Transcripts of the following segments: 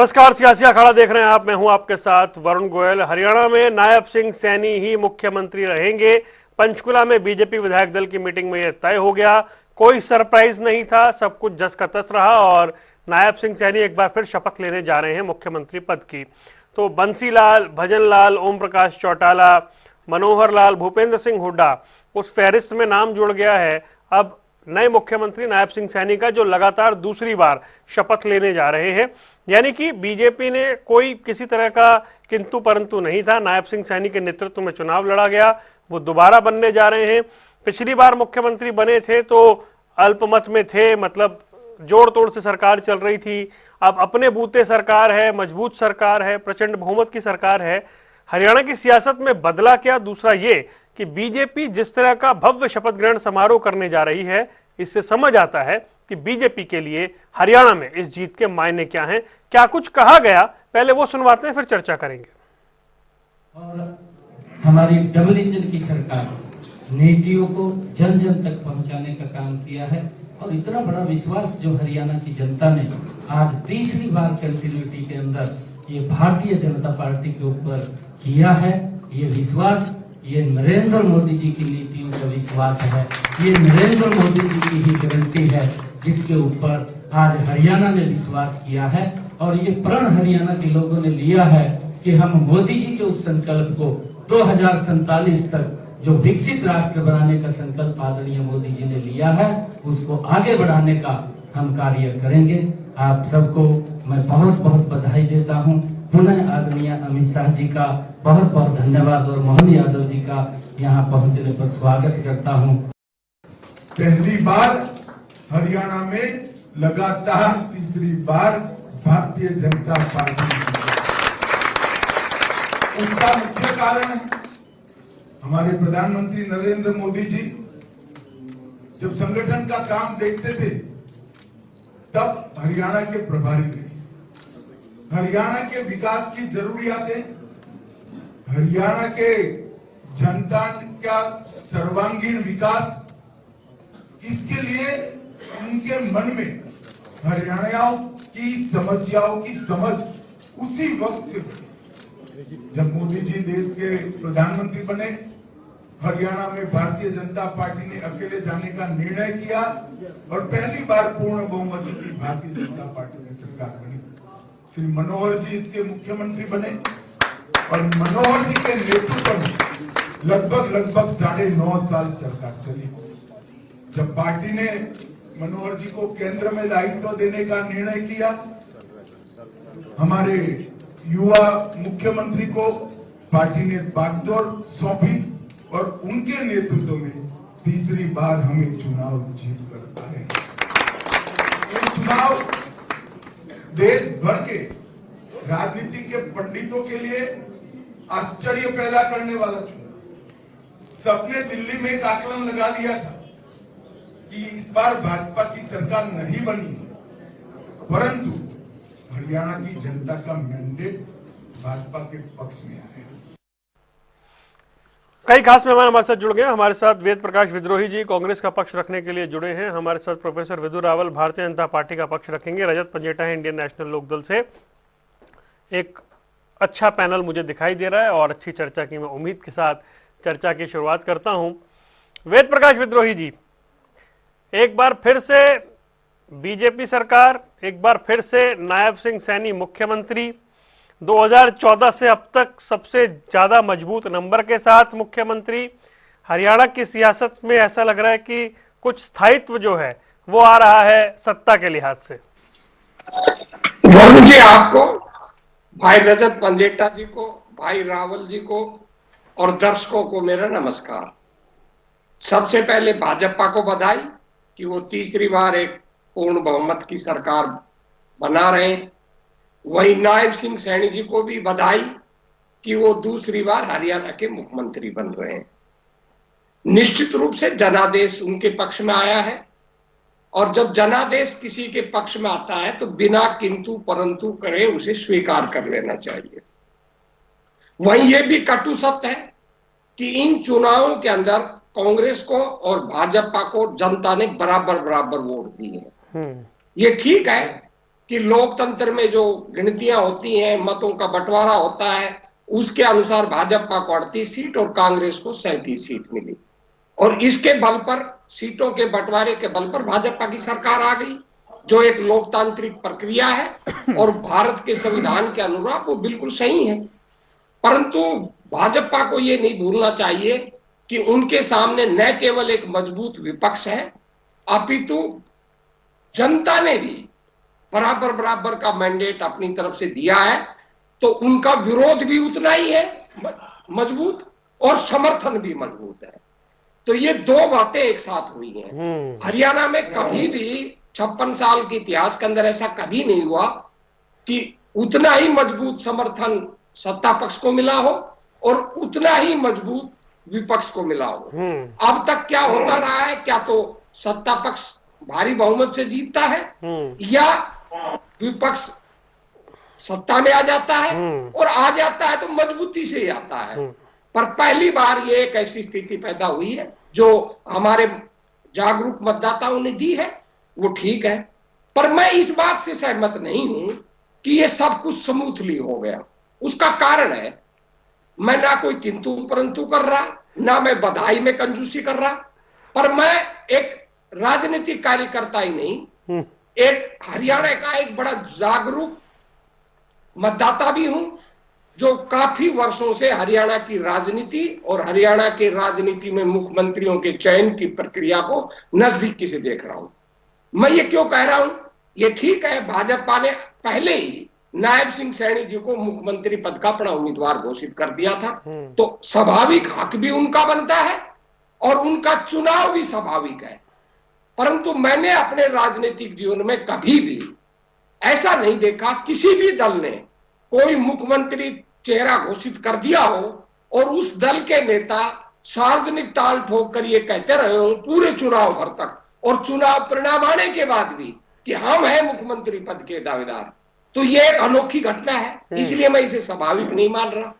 नमस्कार, सियासी अखाड़ा देख रहे हैं आप। मैं हूं आपके साथ वरुण गोयल। हरियाणा में नायब सिंह सैनी ही मुख्यमंत्री रहेंगे। पंचकुला में बीजेपी विधायक दल की मीटिंग में यह तय हो गया। कोई सरप्राइज नहीं था, सब कुछ जस का तस रहा और नायब सिंह सैनी एक बार फिर शपथ लेने जा रहे हैं मुख्यमंत्री पद की। तो बंसीलाल, भजनलाल, ओम प्रकाश चौटाला, मनोहर लाल, भूपेंद्र सिंह हुड्डा उस फहरिस्त में नाम जुड़ गया है। अब नए मुख्यमंत्री नायब सिंह सैनी का जो लगातार दूसरी बार शपथ लेने जा रहे हैं, यानी कि बीजेपी ने कोई किसी तरह का किंतु परंतु नहीं था। नायब सिंह सैनी के नेतृत्व में चुनाव लड़ा गया, वो दोबारा बनने जा रहे हैं। पिछली बार मुख्यमंत्री बने थे तो अल्पमत में थे, मतलब जोड़ तोड़ से सरकार चल रही थी। अब अपने बूते सरकार है, मजबूत सरकार है, प्रचंड बहुमत की सरकार है। हरियाणा की सियासत में बदला क्या? दूसरा ये कि बीजेपी जिस तरह का भव्य शपथ ग्रहण समारोह करने जा रही है, इससे समझ आता है कि बीजेपी के लिए हरियाणा में इस जीत के मायने क्या हैं। क्या कुछ कहा गया, पहले वो सुनवाते हैं, फिर चर्चा करेंगे। और हमारी डबल इंजन की सरकार नीतियों को जन जन तक पहुंचाने का काम किया है और इतना बड़ा विश्वास जो हरियाणा की जनता ने आज तीसरी बार कंटिन्यूटी के अंदर ये भारतीय जनता पार्टी के ऊपर किया है, ये विश्वास, ये नरेंद्र मोदी जी की नीतियों का विश्वास है, ये नरेंद्र मोदी जी की ही गारंटी है जिसके ऊपर आज हरियाणा ने विश्वास किया है। और ये प्रण हरियाणा के लोगों ने लिया है कि हम मोदी जी के उस संकल्प को 2047 तक जो विकसित राष्ट्र बनाने का संकल्प आदरणीय मोदी जी ने लिया है, उसको आगे बढ़ाने का हम कार्य करेंगे। आप सबको मैं बहुत बहुत बधाई देता हूं। पुनः आदरणीय अमित शाह जी का बहुत बहुत धन्यवाद और मोहन यादव जी का यहाँ पहुंचने पर स्वागत करता हूं। पहली बार हरियाणा में लगातार तीसरी बार भारतीय जनता पार्टी, उसका मुख्य कारण है हमारे प्रधानमंत्री नरेंद्र मोदी जी जब संगठन का काम देखते थे तब हरियाणा के प्रभारी रहे। हरियाणा के विकास की जरूरियातें, हरियाणा के जनता का सर्वांगीण विकास, इसके लिए उनके मन में हरियाणा की समस्याओं की समझ उसी वक्त से जब मोदी जी देश के प्रधानमंत्री बने, हरियाणा में भारतीय जनता पार्टी ने अकेले जाने का निर्णय किया और पहली बार पूर्ण बहुमत की भारतीय जनता पार्टी की सरकार बनी। श्री मनोहर जी इसके मुख्यमंत्री बने और मनोहर जी के नेतृत्व में लगभग 9.5 साल सरकार चली। जब पार्टी ने मनोहर जी को केंद्र में दायित्व देने का निर्णय किया, हमारे युवा मुख्यमंत्री को पार्टी ने बागडोर सौंपी और उनके नेतृत्व में तीसरी बार हमें चुनाव जीत कर आए। ये चुनाव देश भर के राजनीति के पंडितों के लिए आश्चर्य पैदा करने वाला चुनाव। सबने दिल्ली में एक आकलन लगा दिया था कि इस बार भाजपा की सरकार नहीं बनी, परंतु हरियाणा की जनता का मैंडेट भाजपा के पक्ष में आया। कई खास मेहमान हमारे साथ जुड़ गए। हमारे साथ वेद प्रकाश विद्रोही जी कांग्रेस का पक्ष रखने के लिए जुड़े हैं। हमारे साथ प्रोफेसर विदु रावल भारतीय जनता पार्टी का पक्ष रखेंगे। रजत पंजेटा है इंडियन नेशनल लोकदल से। एक अच्छा पैनल मुझे दिखाई दे रहा है और अच्छी चर्चा की मैं उम्मीद के साथ चर्चा की शुरुआत करता हूं। वेद प्रकाश विद्रोही जी, एक बार फिर से बीजेपी सरकार, एक बार फिर से नायब सिंह सैनी मुख्यमंत्री, 2014 से अब तक सबसे ज्यादा मजबूत नंबर के साथ मुख्यमंत्री। हरियाणा की सियासत में ऐसा लग रहा है कि कुछ स्थायित्व जो है वो आ रहा है सत्ता के लिहाज से। वरुण जी, आपको, भाई रजत पंजेटा जी को, भाई रावल जी को और दर्शकों को मेरा नमस्कार। सबसे पहले भाजपा को बधाई कि वो तीसरी बार एक पूर्ण बहुमत की सरकार बना रहे हैं। वही नायब सिंह सैनी जी को भी बधाई कि वो दूसरी बार हरियाणा के मुख्यमंत्री बन रहे हैं। निश्चित रूप से जनादेश उनके पक्ष में आया है और जब जनादेश किसी के पक्ष में आता है तो बिना किंतु परंतु करे उसे स्वीकार कर लेना चाहिए। वहीं ये भी कटु सत्य है कि इन चुनावों के अंदर कांग्रेस को और भाजपा को जनता ने बराबर बराबर वोट दिए हैं। ये ठीक है कि लोकतंत्र में जो गिनतियां होती हैं, मतों का बंटवारा होता है, उसके अनुसार भाजपा को 38 सीट और कांग्रेस को 37 सीट मिली। और इसके बल पर, सीटों के बंटवारे के बल पर भाजपा की सरकार आ गई, जो एक लोकतांत्रिक प्रक्रिया है और भारत के संविधान के अनुरूप वो बिल्कुल सही है। परंतु भाजपा को ये नहीं भूलना चाहिए कि उनके सामने न केवल एक मजबूत विपक्ष है, अपितु जनता ने भी बराबर बराबर का मैंडेट अपनी तरफ से दिया है, तो उनका विरोध भी उतना ही है मजबूत और समर्थन भी मजबूत है। तो ये दो बातें एक साथ हुई हैं। हरियाणा में कभी भी 56 साल के इतिहास के अंदर ऐसा कभी नहीं हुआ कि उतना ही मजबूत समर्थन सत्ता पक्ष को मिला हो और उतना ही मजबूत विपक्ष को मिला हो। अब तक क्या होता रहा है, क्या तो सत्ता पक्ष भारी बहुमत से जीतता है या विपक्ष सत्ता में आ जाता है, और आ जाता है तो मजबूती से ही आता है। पर पहली बार ये एक ऐसी स्थिति पैदा हुई है जो हमारे जागरूक मतदाताओं ने दी है, वो ठीक है। पर मैं इस बात से सहमत नहीं हूं कि ये सब कुछ स्मूथली हो गया। उसका कारण है, मैं ना कोई किंतु परंतु कर रहा, ना मैं बधाई में कंजूसी कर रहा, पर मैं एक राजनीतिक कार्यकर्ता ही नहीं, एक हरियाणा का एक बड़ा जागरूक मतदाता भी हूं, जो काफी वर्षों से हरियाणा की राजनीति और हरियाणा के राजनीति में मुख्यमंत्रियों के चयन की प्रक्रिया को नजदीकी से देख रहा हूं। मैं ये क्यों कह रहा हूं, ये ठीक है, भाजपा ने पहले ही नायब सिंह सैनी जी को मुख्यमंत्री पद का अपना उम्मीदवार घोषित कर दिया था, तो स्वाभाविक हक भी उनका बनता है और उनका चुनाव भी स्वाभाविक है। परंतु मैंने अपने राजनीतिक जीवन में कभी भी ऐसा नहीं देखा किसी भी दल ने कोई मुख्यमंत्री चेहरा घोषित कर दिया हो और उस दल के नेता सार्वजनिक ताल ठोक कर ये कहते रहे हो पूरे चुनाव भर तक, और चुनाव परिणाम आने के बाद भी कि हम हैं मुख्यमंत्री पद के दावेदार। तो ये एक अनोखी घटना है, इसलिए मैं इसे स्वाभाविक नहीं मान रहा।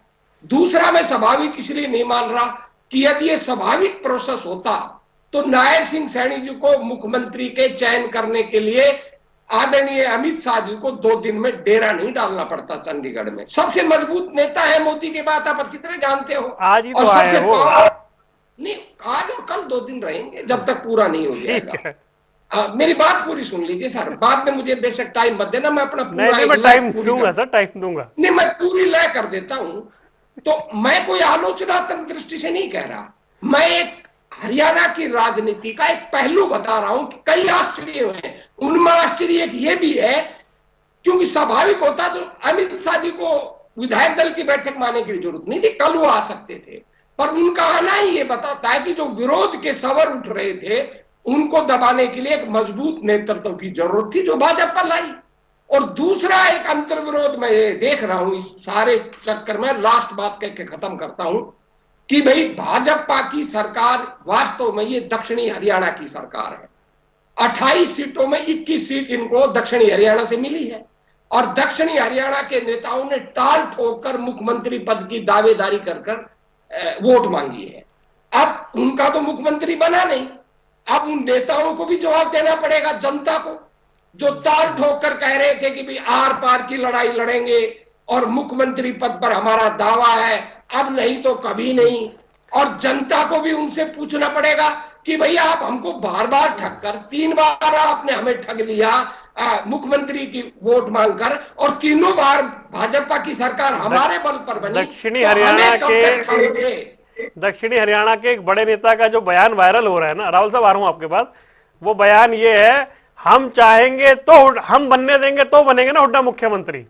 दूसरा, मैं स्वाभाविक इसलिए नहीं मान रहा कि यदि ये स्वाभाविक प्रोसेस होता तो नायब सिंह सैनी जी को मुख्यमंत्री के चयन करने के लिए आदरणीय अमित शाह जी को 2 दिन में डेरा नहीं डालना पड़ता चंडीगढ़ में। सबसे मजबूत नेता है मोदी के बाद, आप अच्छी तरह जानते हो। आज ही तो और आए सबसे वो। नहीं, आज और कल 2 दिन रहेंगे जब तक पूरा नहीं हो जाएगा। मेरी बात पूरी सुन लीजिए सर, बाद में मुझे बेशक टाइम मत देना, मैं अपना पूरा नहीं, मैं टाइम दूंगा सर, टाइम दूंगा। नहीं, मैं पूरी लय कर देता हूं। तो मैं कोई आलोचनात्मक दृष्टि से नहीं कह रहा, मैं एक हरियाणा की राजनीति का एक पहलू बता रहा हूं कि कई आश्चर्य हुए। उनमें आश्चर्य एक ये भी है, क्योंकि स्वाभाविक होता तो अमित शाह जी को विधायक दल की बैठक में आने की जरूरत नहीं थी, कल वो आ सकते थे। पर उनका आना ही ये बताता है कि जो विरोध के स्वर उठ रहे थे उनको दबाने के लिए एक मजबूत नेतृत्व की जरूरत थी, जो भाजपा लाई। और दूसरा एक अंतर विरोध मैं ये देख रहा हूं इस सारे चक्कर में, लास्ट बात कह के खत्म करता हूं कि भाई भाजपा की सरकार वास्तव में ये दक्षिणी हरियाणा की सरकार है। 28 सीटों में 21 सीट इनको दक्षिणी हरियाणा से मिली है और दक्षिणी हरियाणा के नेताओं ने टाल ठोककर मुख्यमंत्री पद की दावेदारी कर वोट मांगी है। अब उनका तो मुख्यमंत्री बना नहीं, अब उन नेताओं को भी जवाब देना पड़ेगा जनता को, जो ताल ठोककर कह रहे थे कि भाई आर पार की लड़ाई लड़ेंगे और मुख्यमंत्री पद पर हमारा दावा है, अब नहीं तो कभी नहीं। और जनता को भी उनसे पूछना पड़ेगा कि भैया आप हमको बार बार ठग कर, 3 बार आपने हमें ठग लिया मुख्यमंत्री की वोट मांगकर, और तीनों बार भाजपा की सरकार हमारे बल पर बनी। दक्षिणी हरियाणा के एक बड़े नेता का जो बयान वायरल हो रहा है ना, राहुल साहब आ रहा हूं आपके पास, वो बयान ये है, हम चाहेंगे तो हम बनने देंगे तो बनेंगे ना हुड्डा मुख्यमंत्री।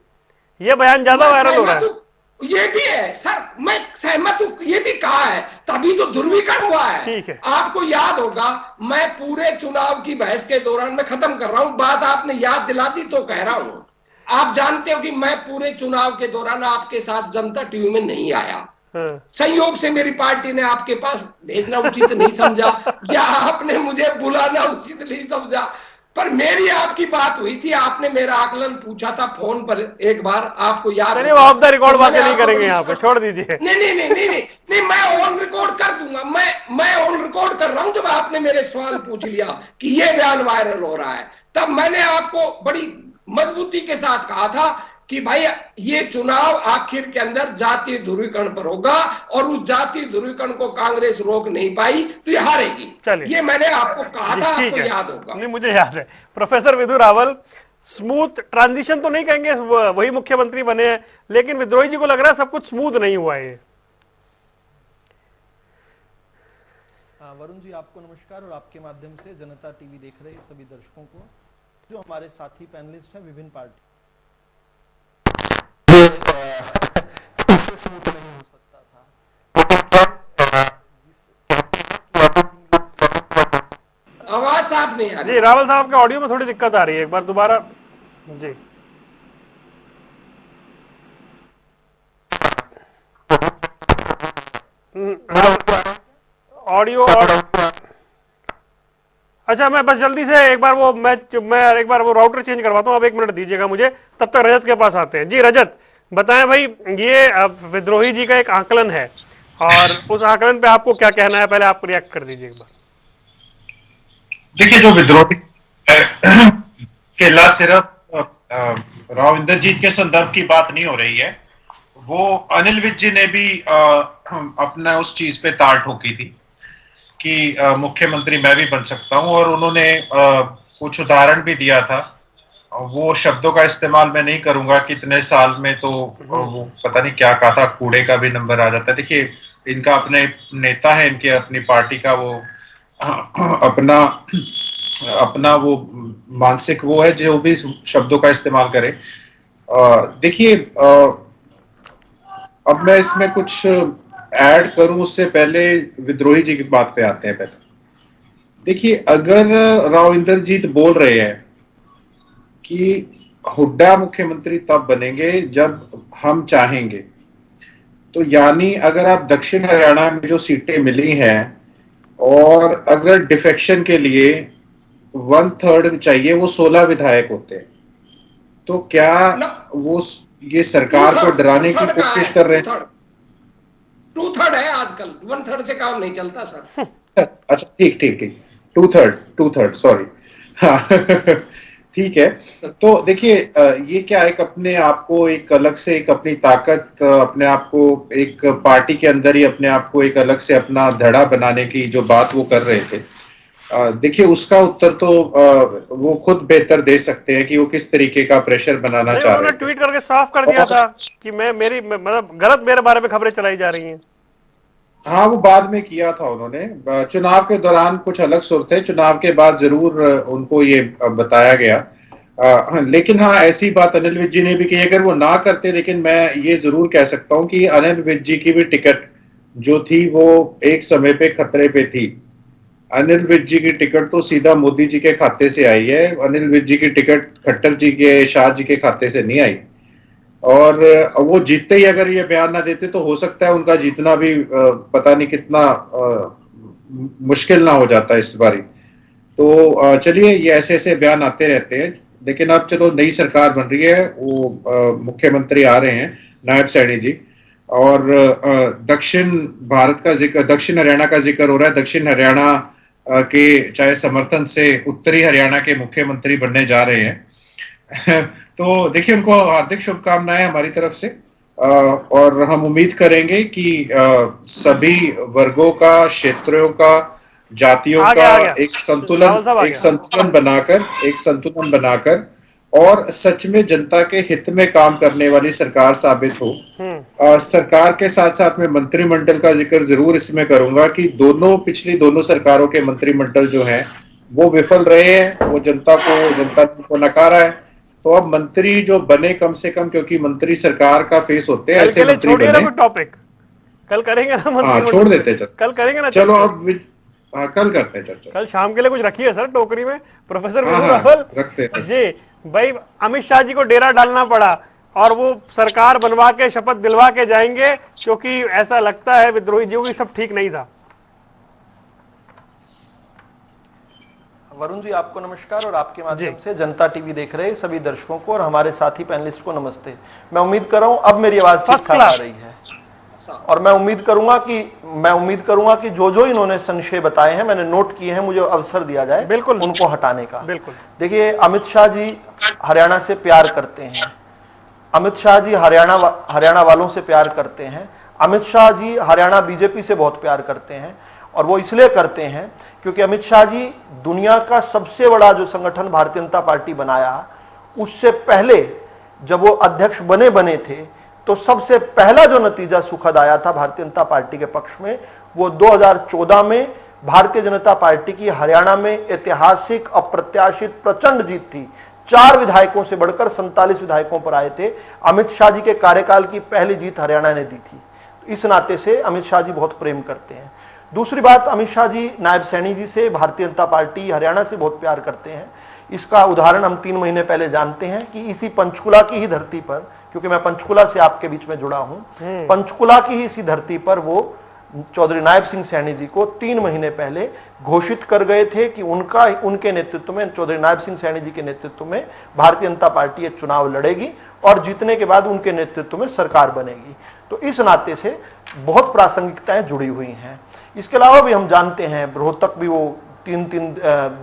ये बयान ज्यादा वायरल हो रहा है। ये भी है सर, मैं सहमत हूं, ये भी कहा है, तभी तो ध्रुवीकरण हुआ है। ठीक है, आपको याद होगा, मैं पूरे चुनाव की बहस के दौरान, मैं खत्म कर रहा हूं बात, आपने याद दिला दी तो कह रहा हूं, आप जानते हो कि मैं पूरे चुनाव के दौरान आपके साथ जनता टीवी में नहीं आया। संयोग से मेरी पार्टी ने आपके पास भेजना उचित नहीं समझा या आपने मुझे बुलाना उचित नहीं समझा, पर मेरी आपकी बात हुई थी, आपने मेरा आकलन पूछा था फोन पर एक बार, आपको याद है? ऑफ द रिकॉर्ड बातें नहीं करेंगे यहाँ पे, छोड़ दीजिए। नहीं, मैं ऑन रिकॉर्ड कर दूंगा, मैं ऑन रिकॉर्ड कर रहा हूं। जब आपने मेरे सवाल पूछ लिया कि ये बयान वायरल हो रहा है, तब मैंने आपको बड़ी मजबूती के साथ कहा था कि भाई ये चुनाव आखिर के अंदर जातीय ध्रुवीकरण पर होगा और उस जातीय ध्रुवीकरण को कांग्रेस रोक नहीं पाई तो ये हारेगी। चलिए। ये मैंने आपको कहा जी, था, ठीक आपको है। याद होगा। नहीं, मुझे याद है। Professor Vidhu Rawal, smooth transition तो नहीं कहेंगे, वही मुख्यमंत्री बने हैं, लेकिन विद्रोही जी को लग रहा है सब कुछ स्मूथ नहीं हुआ है। वरुण जी, आपको नमस्कार और आपके माध्यम से जनता टीवी देख रहे सभी दर्शकों को, जो हमारे साथी पैनलिस्ट हैं विभिन्न पार्टी इससे स्मूथ नहीं हो सकता था। आवाज साफ नहीं आ रही। जी, रावल साहब के ऑडियो में थोड़ी दिक्कत आ रही है, एक बार दोबारा। जी, ऑडियो और अच्छा, मैं बस जल्दी से एक बार मैं एक बार वो राउटर चेंज करवाता हूँ। अब 1 मिनट दीजिएगा मुझे, तब तक रजत के पास आते हैं। जी रजत, बताएं भाई, ये विद्रोही जी का एक आकलन है और उस आकलन पे आपको क्या कहना है, पहले आप रिएक्ट कर दीजिए एक बार। देखिए, जो विद्रोही केला सिर्फ राव इंद्रजीत के संदर्भ की बात नहीं हो रही है, वो अनिल विज जी ने भी अपना उस चीज पे ताल ठोकी थी कि मुख्यमंत्री मैं भी बन सकता हूं, और उन्होंने कुछ उदाहरण भी दिया था। वो शब्दों का इस्तेमाल मैं नहीं करूंगा, कितने साल में तो वो पता नहीं क्या कहा था, कूड़े का भी नंबर आ जाता है। देखिए, इनका अपने नेता है, इनके अपनी पार्टी का वो अपना वो मानसिक वो है, जो भी शब्दों का इस्तेमाल करे। देखिए, अब मैं इसमें कुछ ऐड करूं उससे पहले विद्रोही जी की बात पे आते हैं। पहले देखिए, अगर राव इंद्रजीत बोल रहे हैं कि हुड्डा मुख्यमंत्री तब बनेंगे जब हम चाहेंगे, तो यानी अगर आप दक्षिण हरियाणा में जो सीटें मिली हैं और अगर डिफेक्शन के लिए 1/3 चाहिए, वो 16 विधायक होते हैं, तो क्या वो ये सरकार को डराने की कोशिश कर रहे हैं? 2/3 है आजकल, 1/3 से काम नहीं चलता सर। अच्छा, ठीक ठीक ठीक, 2/3 सॉरी। हाँ ठीक है। तो देखिए, ये क्या एक अपने आप को एक अलग से एक अपनी ताकत, अपने आप को एक पार्टी के अंदर ही अपने आप को एक अलग से अपना धड़ा बनाने की जो बात वो कर रहे थे, देखिए उसका उत्तर तो वो खुद बेहतर दे सकते हैं कि वो किस तरीके का प्रेशर बनाना चाह रहे हैं। थे। ट्वीट करके साफ कर दिया था कि मेरी मतलब गलत मेरे बारे में खबरें चलाई जा रही हैं। हाँ, वो बाद में किया था उन्होंने, चुनाव के दौरान कुछ अलग सुर थे, चुनाव के बाद जरूर उनको ये बताया गया। लेकिन हाँ, ऐसी बात अनिल विज जी ने भी की, अगर वो ना करते, लेकिन मैं ये जरूर कह सकता हूँ कि अनिल विज जी की भी टिकट जो थी वो एक समय पे खतरे पे थी। अनिल विज जी की टिकट तो सीधा मोदी जी के खाते से आई है, अनिल विज जी की टिकट खट्टर जी के, शाह जी के खाते से नहीं आई। और वो जीतते ही अगर ये बयान ना देते तो हो सकता है उनका जीतना भी पता नहीं कितना मुश्किल ना हो जाता इस बारी। तो चलिए, ये ऐसे ऐसे बयान आते रहते हैं, लेकिन अब चलो नई सरकार बन रही है, वो मुख्यमंत्री आ रहे हैं नायब सैनी जी, और दक्षिण भारत का जिक्र, दक्षिण हरियाणा का जिक्र हो रहा है। दक्षिण हरियाणा के चाहे समर्थन से उत्तरी हरियाणा के मुख्यमंत्री बनने जा रहे हैं। तो देखिए, उनको हार्दिक शुभकामनाएं हमारी तरफ से, और हम उम्मीद करेंगे कि सभी वर्गों का, क्षेत्रों का, जातियों का एक संतुलन बनाकर और सच में जनता के हित में काम करने वाली सरकार साबित हो। सरकार के साथ साथ में मंत्रिमंडल का जिक्र जरूर इसमें करूंगा कि पिछली दोनों सरकारों के मंत्रिमंडल जो हैं वो विफल रहे हैं, वो जनता को नकारा है। तो अब मंत्री जो बने, कम से कम, क्योंकि मंत्री सरकार का फेस होते हैं, ऐसे मंत्री बने। टॉपिक कल करेंगे ना, हाँ, छोड़ देते हैं, कल करेंगे ना। चलो अब कल करते हैं चर्चा। कल शाम के लिए कुछ रखिए सर टोकरी में। प्रोफेसर रखते हैं जी भाई, अमित शाह जी को डेरा डालना पड़ा और वो सरकार बनवा के शपथ दिलवा के जाएंगे, क्योंकि ऐसा लगता है विद्रोही जी को सब ठीक नहीं था। वरुण जी, आपको नमस्कार और आपके माध्यम से जनता टीवी देख रहे सभी दर्शकों को और हमारे साथी पैनलिस्ट को नमस्ते। मैं उम्मीद कर रहा हूं अब मेरी आवाज ठीक ठाक आ रही है। और मैं उम्मीद करूंगा कि जो जो इन्होंने संशय बताए हैं, मैंने नोट किए हैं, मुझे अवसर दिया जाए बिल्कुल उनको हटाने का। बिल्कुल। देखिए, अमित शाह जी हरियाणा से प्यार करते हैं, अमित शाह जी हरियाणा वालों से प्यार करते हैं, अमित शाह जी हरियाणा बीजेपी से बहुत प्यार करते हैं। और वो इसलिए करते हैं क्योंकि अमित शाह जी दुनिया का सबसे बड़ा जो संगठन भारतीय जनता पार्टी बनाया, उससे पहले जब वो अध्यक्ष बने थे, तो सबसे पहला जो नतीजा सुखद आया था भारतीय जनता पार्टी के पक्ष में, वो 2014 में भारतीय जनता पार्टी की हरियाणा में ऐतिहासिक अप्रत्याशित प्रचंड जीत थी। 4 विधायकों से बढ़कर 47 विधायकों पर आए थे। अमित शाह जी के कार्यकाल की पहली जीत हरियाणा ने दी थी। इस नाते से अमित शाह जी बहुत प्रेम करते हैं। दूसरी बात, अमित शाह जी नायब सैनी जी से भारतीय जनता पार्टी हरियाणा से बहुत प्यार करते हैं। इसका उदाहरण हम 3 महीने पहले जानते हैं कि इसी पंचकुला की ही धरती पर, क्योंकि मैं पंचकुला से आपके बीच में जुड़ा हूं, पंचकुला की ही इसी धरती पर वो चौधरी नायब सिंह सैनी जी को 3 महीने पहले घोषित कर गए थे कि उनके नेतृत्व में, चौधरी नायब सिंह सैनी जी के नेतृत्व में भारतीय जनता पार्टी ये चुनाव लड़ेगी और जीतने के बाद उनके नेतृत्व में सरकार बनेगी। तो इस नाते से बहुत प्रासंगिकताएं जुड़ी हुई हैं। इसके अलावा भी हम जानते हैं, रोहतक भी वो 3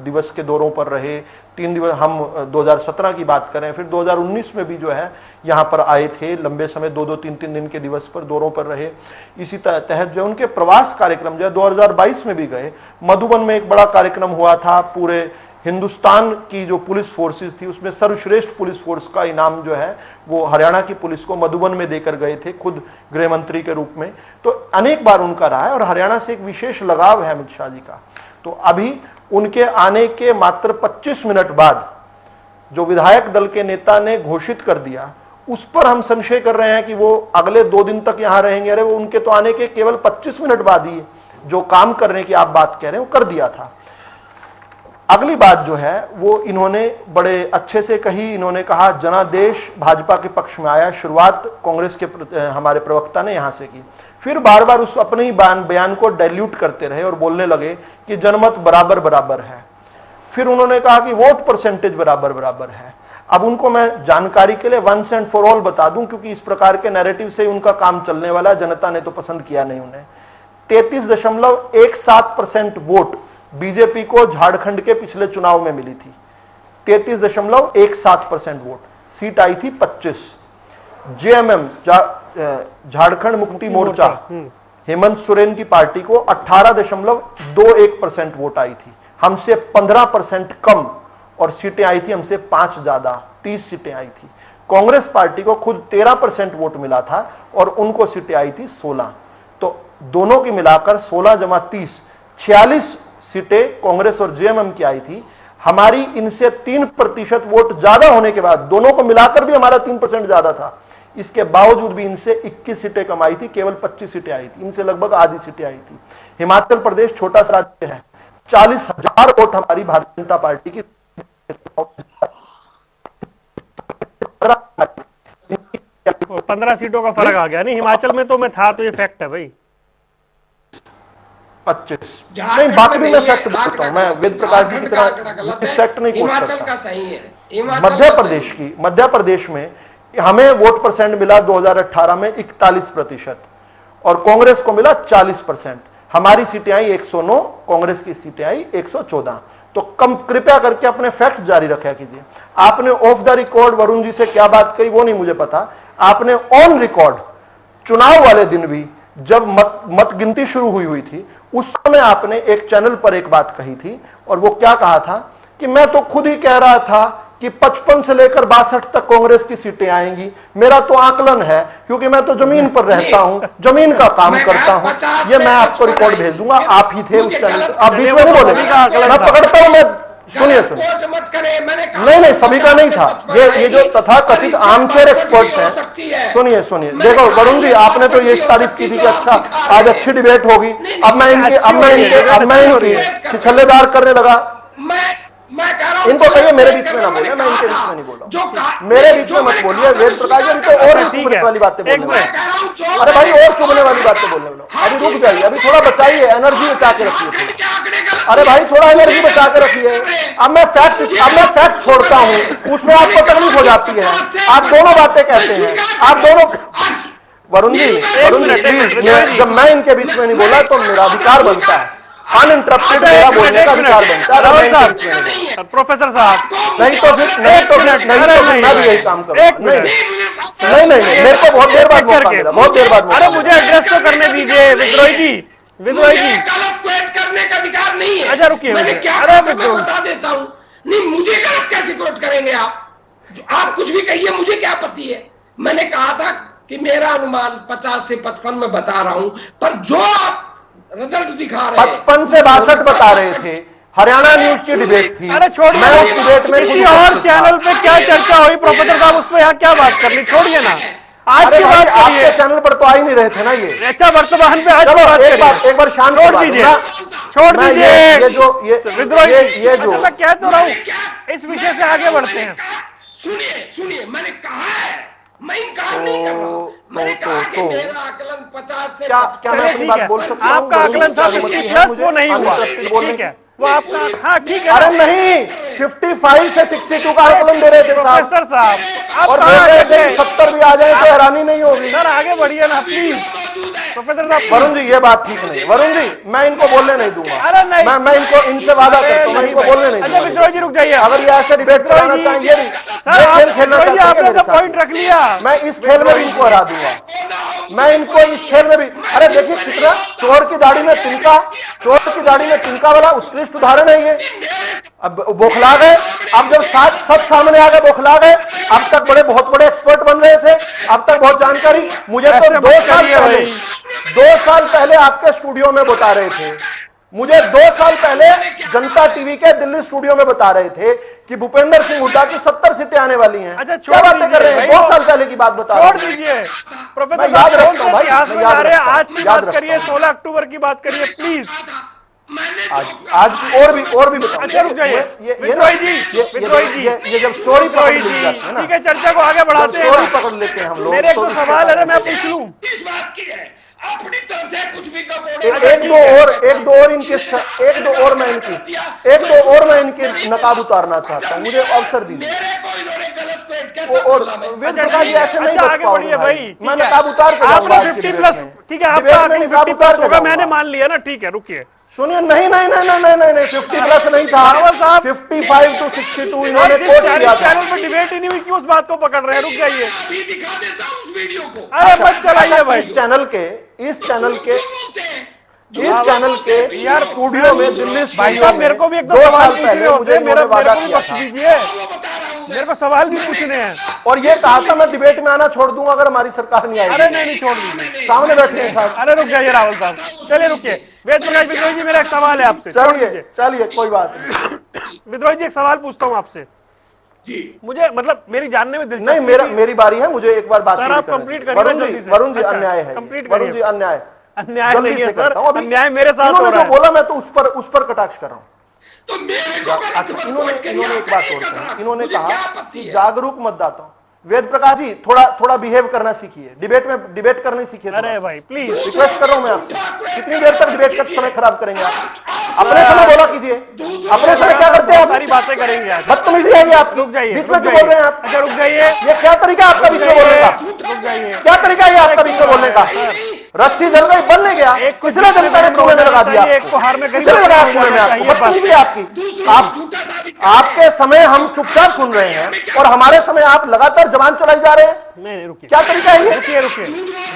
दिवस के दौरों पर रहे। 3 दिवस, हम 2017 की बात करें, फिर 2019 में भी जो है यहाँ पर आए थे, लंबे समय 2-2, 3-3 दिन के दिवस पर दौरों पर रहे। इसी तहत जो उनके प्रवास कार्यक्रम जो है 2022 में भी गए। मधुबन में एक बड़ा कार्यक्रम हुआ था, पूरे हिंदुस्तान की जो पुलिस फोर्सेस थी उसमें सर्वश्रेष्ठ पुलिस फोर्स का इनाम जो है वो हरियाणा की पुलिस को मधुबन में देकर गए थे, खुद गृह मंत्री के रूप में। तो अनेक बार उनका रहा है और हरियाणा से एक विशेष लगाव है अमित शाह जी का। तो अभी उनके आने के मात्र 25 मिनट बाद जो विधायक दल के नेता ने घोषित कर दिया, उस पर हम संशय कर रहे हैं कि वो अगले 2 दिन तक यहां रहेंगे। अरे वो उनके तो आने के केवल 25 मिनट बाद ही जो काम करने की आप बात कह रहे हैं वो कर दिया था। अगली बात जो है वो इन्होंने बड़े अच्छे से कही। इन्होंने कहा जनादेश भाजपा के पक्ष में आया। शुरुआत कांग्रेस के हमारे प्रवक्ता ने यहां से की, फिर बार बार उस अपने ही बयान को डाइल्यूट करते रहे और बोलने लगे कि जनमत बराबर बराबर है। फिर उन्होंने कहा कि वोट परसेंटेज बराबर बराबर है। अब उनको मैं जानकारी के लिए वंस एंड फॉर ऑल बता दूं, क्योंकि इस प्रकार के नैरेटिव से उनका काम चलने वाला है। जनता ने तो पसंद किया नहीं उन्हें। 33.17% वोट बीजेपी को झारखंड के पिछले चुनाव में मिली थी। 33.17% वोट, सीट आई थी 25। जेएमएम झारखंड मुक्ति मोर्चा हेमंत सोरेन की पार्टी को 18.21% वोट आई थी, हमसे 15% कम। और सीटें आई थी हमसे 5 ज्यादा, 30 सीटें आई थी। कांग्रेस पार्टी को खुद 13% वोट मिला था और उनको सीटें आई थी 16। तो दोनों की मिलाकर 16 जमा 30, 46 सीटें कांग्रेस और जेएमएम की आई थी। हमारी इनसे 3% वोट ज्यादा होने के बाद, दोनों को मिलाकर भी हमारा 3% ज्यादा था, इसके बावजूद भी इनसे 21 सीटें कम आई थी, केवल 25 सीटें आई थी। इनसे लगभग आधी सीटें आई थी। हिमाचल प्रदेश छोटा सा राज्य है, 40,000 वोट हमारी भारतीय जनता पार्टी की 15 सीटों का फर्क आ गया। नहीं, हिमाचल में तो मैं था, तो ये फैक्ट है भाई। 25 नहीं, बाकी भी मैं फैक्ट बोलता हूं। मैं वेद प्रकाश जी की तरह इस फैक्ट नहीं कोट हिमाचल करता। का सही है। मध्य प्रदेश में हमें वोट परसेंट मिला 2018 में 41% और कांग्रेस को मिला 40%। हमारी सीटें आई 109, कांग्रेस की सीटें आई 114। तो कम, कृपया करके अपने फैक्ट जारी रखा कीजिए। आपने of the record Varun ji से क्या बात कही वो नहीं मुझे पता। आपने ऑन रिकॉर्ड चुनाव वाले दिन भी, जब मत गिनती शुरू हुई थी, उस समय आपने एक चैनल पर एक बात कही थी। और वो क्या कहा था कि मैं तो खुद ही कह रहा था कि 55 से लेकर 62 तक कांग्रेस की सीटें आएंगी। मेरा तो आकलन है, क्योंकि मैं तो जमीन पर रहता हूं, जमीन का काम करता हूं। ये मैं आपको रिकॉर्ड भेज दूंगा, आप ही थे उस चैनल पर। आप बीच में नहीं बोले, मैं पकड़ता हूं। मैं सुनिए नहीं, सभी का नहीं था। ये जो तथा कथित आर्मचेयर एक्सपर्ट्स हैं, सुनिए देखो वरुण जी, आपने तो ये तारीफ की थी कि अच्छा आज अच्छी डिबेट होगी। अब मैं इनकी छिछल्लेदार करने लगा। मैं कह रहा हूं, इनको कहिए मेरे बीच में ना बोले, मैं इनके बीच में नहीं बोल रहा हूं। मेरे बीच में मत बोलिए। वेद प्रकाश जी तो और चुभने वाली बातें बोलने वाले। अरे भाई, और चुभने वाली बातें बोलने वाले। अभी रुक जाइए, अभी थोड़ा बचाइए, एनर्जी बचा के रखिए। अरे भाई, थोड़ा एनर्जी बचा के रखिए। अब मैं फैक्ट छोड़ता हूं, उसमें आपको तकलीफ हो जाती है। आप दोनों बातें कहते हैं, आप दोनों वरुण जी प्लीज, जब मैं इनके बीच में नहीं बोला तो मेरा अधिकार बनता है, अनइंटरप्टेड मेरा बोलने का अधिकार बनता है। रावल मैं इनके बीच में नहीं बोला। साहब, प्रोफेसर साहब, नहीं तो फिर मैं भी यही काम करूंगा। नहीं, मेरे को बहुत देर बाद मौका मिला, बहुत देर बाद अरे मौका मुझे एड्रेस तो करने दीजिए विद्रोही जी, विद्रोही जी। गलत क्वेट करने का अधिकार नहीं है। अच्छा, रुकिए, मैंने रुकिए। क्या अरे कहा मैं बता देता हूं। नहीं, मुझे गलत कैसे क्वेट करेंगे आप? आप कुछ भी कहिए, मुझे क्या आपत्ति है। मैंने कहा था कि मेरा अनुमान 50 से 55 में बता रहा हूं, पर जो आप रिजल्ट दिखा रहे हैं 55 से 62 बता रहे थे। हरियाणा न्यूज की डिबेट थी, अरे छोड़िए, मैं उस डिबेट में किसी खुद और उपस्थित था। चैनल पे क्या चर्चा हुई प्रोफेसर साहब, उस पे यहाँ क्या बात करनी, छोड़िए ना, आज अरे की भाई, बात आपके करिए। चैनल पर तो आ ही नहीं रहे थे ना ये। अच्छा, वर्तमान पे आज चलो की बात एक करिए। बार शांत छोड़ करवा दो दीजिए, ना। छोड़ मैं दीजिए। ये जो विद्रोही ये जो अच्छा, मैं कह तो रहा हूं, इस विषय से आगे बढ़ते हैं। सुनिए, मैंने कहा है, मैं इनकार नहीं कर रहा हूं। मैंने कहा कि मेरा आकलन 50 से क्या मैं चलिए, अपनी ठीक बात है। बोल सकता हूं? आपका आकलन था अनुमति 50 है प्लस, मुझे वो नहीं हुआ, uninterrupted बोलने ठीक है, की? वो आपका, हाँ ठीक है। अरे नहीं, 55 से 62 का आकलन दे रहे थे साहब, प्रोफेसर साहब, आप और कहाँ बोल रहे अटके? थे 70 भी आ जाए तो हैरानी नहीं होगी। सर आगे बढ़िए ना प्लीज, प्रोफेसर साहब। वरुण जी ये बात ठीक नहीं है, वरुण जी मैं इनको बोलने नहीं दूंगा। अरे नहीं, मैं इनको इनसे वादा अरे करता हूं, मैं नहीं इनको भाई। बोलने नहीं अच्छा दूंगा। विद्रोही जी रुक जाइए, अगर ये ऐसे डिबेट कराना विद्रोही चाहेंगे, जी, ये सर खेल खेलना विद्रोही जी, चाहते हैं आपने मेरे अपना साथ, पॉइंट रख लिया। मैं इस खेल में भी इनको हरा दूंगा। मैं इनको इस खेल में भी, अरे देखिए कितना चोर की दाढ़ी में तिनका, चोर की दाढ़ी में तिनका वाला उत्कृष्ट उदाहरण है ये। अब बौखला गए, अब जब सच सामने आ गए बौखला गए। अब तक बहुत बड़े एक्सपर्ट बन रहे थे, अब तक बहुत जानकारी, मुझे तो ऐसे मत 2 साल करिए पहले भाई। 2 साल पहले आपके स्टूडियो में बता रहे थे, मुझे 2 साल पहले जनता टीवी के दिल्ली स्टूडियो में बता रहे थे कि भूपेंद्र सिंह हुड्डा की 70 सीटें आने वाली हैं। अच्छा, क्या छोड़ बातें कर रहे हैं? दीजिए 2 साल पहले की बात बता रहे छोड़ हैं। दीजिए प्रोफेसर मैं याद साहब, रखता हूं भाई, इतिहास मैं में याद जा रहे हैं। रखता हूं, आज की याद बात करिए, रखता हूं। 16 अक्टूबर की बात करिए प्लीज। आज की और भी बताऊं। अच्छा रुक जाइए, ये विद्रोही जी, विद्रोही जी, ये जब चोरी पकड़ विद्रोही ली जाती है जी, ना, ठीक है, चर्चा को आगे जब बढ़ाते चोरी हैं। पकड़ लेते हैं हम लोग, मेरे एक तो इसके सवाल है ना, कारण मैं से- पूछ लूं। इस बात की है, अपनी तरफ से कुछ भी कहो। एक दो और मैं इनकी नकाब उतारना चाहता हूं, मुझे अवसर दीजिए। मेरे को इन्होंने गलत क्वेट किया और था। वेद प्रकाश जी ऐसे नहीं अच्छा, बच आगे पाओगे बढ़िए भाई, मैं ठीक है। नकाब उतार के आपने जाऊंगा आज की 50 डिबेट प्लस, में। ठीक है, डिबेट आपका में आकलन नकाब 50 उतार प्लस के होगा, जाऊंगा। मैंने मान लिया ना, ठीक है, रुकिए। सुनिए, नहीं 50 प्लस नहीं था, रावल साहब, 55 to 62 सर इन्होंने जिस कोट किया था। चैनल पे डिबेट ही नहीं हुई, क्यों उस बात को पकड़ रहे हैं? रुक जाइए, अभी दिखा देता हूं उस वीडियो को। अरे मत चलाइए भाई। इस चैनल के यार स्टूडियो में, दिल्ली भाई स्टूडियो साहब, में मेरे को भी एक दो 2 सवाल साल पूछने पहले होते मुझे हैं, मेरे इन्होंने वादा को भी किया बख्श था। दीजिए, मेरे को सवाल भी पूछने हैं। और ये कहा था मैं डिबेट में आना छोड़ दूंगा अगर हमारी सरकार नहीं अरे आएगी। नहीं छोड़ दीजिए, सामने बैठे हैं साहब। अरे रुक जाइए रावल साहब, चलिए रुकिए। वेद प्रकाश विद्रोही जी, मेरा एक सवाल है आपसे, छोड़ चलिए दीजिए। चलिए कोई बात नहीं। विद्रोही जी, एक सवाल पूछता हूँ आपसे, जी, मुझे मतलब मेरी जानने में नहीं, दिलचस्पी थी। मेरी बारी है, मुझे एक बार बात सर, पूरी आप करने कंप्लीट दीजिए। करिए जल्दी से। वरुण जी अच्छा, अन्याय है, कंप्लीट वरुण जी करिए। अन्याय, अन्याय जल्दी नहीं है से सर, करता हूं। अभी अन्याय मेरे साथ हो इन्होंने रहा जो है। बोला मैं तो उस पर कटाक्ष कर रहा हूं। तो मेरे को गलत अच्छा, मत इन्होंने क्वेट करिए, एक आप बात करिए और कही, कटाक्ष, इन्होंने मुझे क्या कहा आपत्ति कि है? जागरूक मतदाता। वेद प्रकाश जी थोड़ा बिहेव करना सीखिए, डिबेट में डिबेट करनी सीखिए। अरे भाई प्लीज, रिक्वेस्ट कर रहा हूं मैं आपसे, कितनी देर तक डिबेट का समय खराब करेंगे आप? अपने समय बोला कीजिए, अपने समय क्या करते हैं आप? सारी बातें करेंगे आज। बदतमीजी है ये आपकी, रुक जाइए, बीच में रुक क्यों बोल रहे हैं जाइए। आप? अच्छा रुक जाइए, ये क्या तरीका है आपका बीच में बोलने का? रुक जाइए। क्या तरीका है ये आपका बीच में बोलने का? रस्सी जल गई, बन नहीं गया, किसने जनता ने कुएं में लगा दिया? एक को हार में गरीब किसने लगाया कुएं में आपको? चाहिए बस। बदतमीजी है आपकी। आपके समय हम चुपचाप सुन रहे हैं और हमारे समय आप लगातार जबान चलाई जा रहे हैं। नहीं रुकिए, क्या तरीका है ये? रुकिए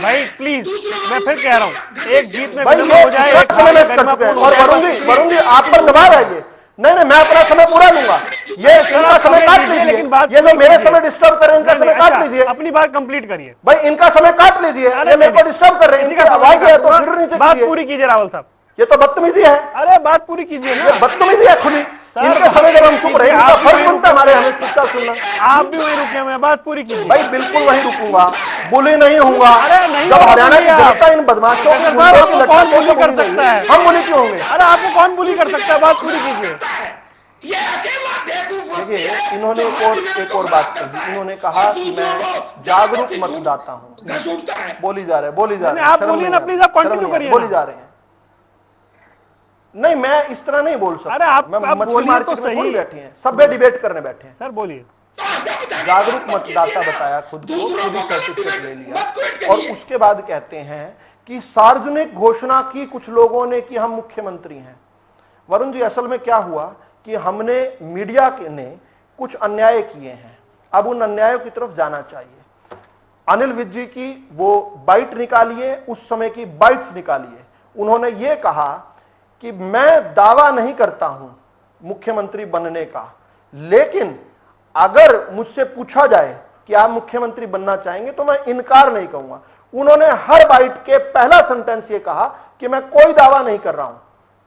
भाई प्लीज, मैं फिर कह रहा हूँ, एक जीत में भाई विलंब ये हो जाए, कितना एक समय हार वेस्ट में कर चुके हैं। गरिमापूर्ण और हो जाए, वरुण जी आप पर दबाव है ये। नहीं, मैं अपना समय पूरा लूंगा। ये इनका समय काट लीजिए, लेकिन बात ये जो मेरे समय डिस्टर्ब कर रहे हैं इनका नहीं, समय अच्छा, काट लीजिए। अपनी बात कंप्लीट करिए। भाई इनका समय काट लीजिए, अरे ये मेरे को नहीं, डिस्टर्ब कर रहे हैं, किसी इनकी का आवाज है तो बात फिर नीचे बात कीजिए। पूरी कीजिए रावल साहब। ये तो बदतमीजी है, अरे बात पूरी कीजिए ये ना। बदतमीजी है खुली। सर, इनके समय जब हम चुप रहे, इनका आप फर्क भी बनता है हमारे हमें चुपचाप सुनना। आप भी वहीं रुके हुए हैं, बात पूरी कीजिए। भाई बिल्कुल वहीं रुकूंगा, बुली नहीं होऊंगा। अरे नहीं जब होगा हरियाणा की बुली आप। जनता इन बदमाशों सर, गुंडों की आपको लठाओं कौन से बुली कर बुली नहीं सकता है? हम बुली क्यों होंगे? अरे आपको कौन बुली कर सकता है? बात पूरी कीजिए। ये अकेला बेवकूफ देखिए, इन्होंने एक और बात कही। इन्होंने कहा कि मैं जागरूक मतदाता हूं। घस उठता है। बोली जा रहे हैं, आप शर्म बोलिए नहीं ना, आ रही, प्लीज, आप शर्म कंटिन्यू नहीं आ रही, करिए बोली ना। जा रहे हैं। नहीं, मैं इस तरह नहीं बोल सकता। अरे आप मैं मछली बोलिए मार्केट तो में सही। थोड़ी बैठी हैं, सब वे डिबेट करने बैठे हैं। सर बोलिए। तो जागरूक मतदाता बताया खुद को, खुद ही सर्टिफिकेट ले लिया और उसके बाद कहते हैं कि सार्वजनिक घोषणा की कुछ लोगों ने कि हम मुख्यमंत्री हैं। वरुण जी, असल में क्या हुआ कि हमने मीडिया ने कुछ अन्याय किए हैं, अब उन अन्यायों की तरफ जाना चाहिए। अनिल विज जी की वो बाइट निकालिए, उस समय की बाइट्स निकालिए। उन्होंने ये कहा कि मैं दावा नहीं करता हूं मुख्यमंत्री बनने का, लेकिन अगर मुझसे पूछा जाए कि आप मुख्यमंत्री बनना चाहेंगे तो मैं इनकार नहीं करूंगा। उन्होंने हर बाइट के पहला सेंटेंस ये कहा कि मैं कोई दावा नहीं कर रहा हूं,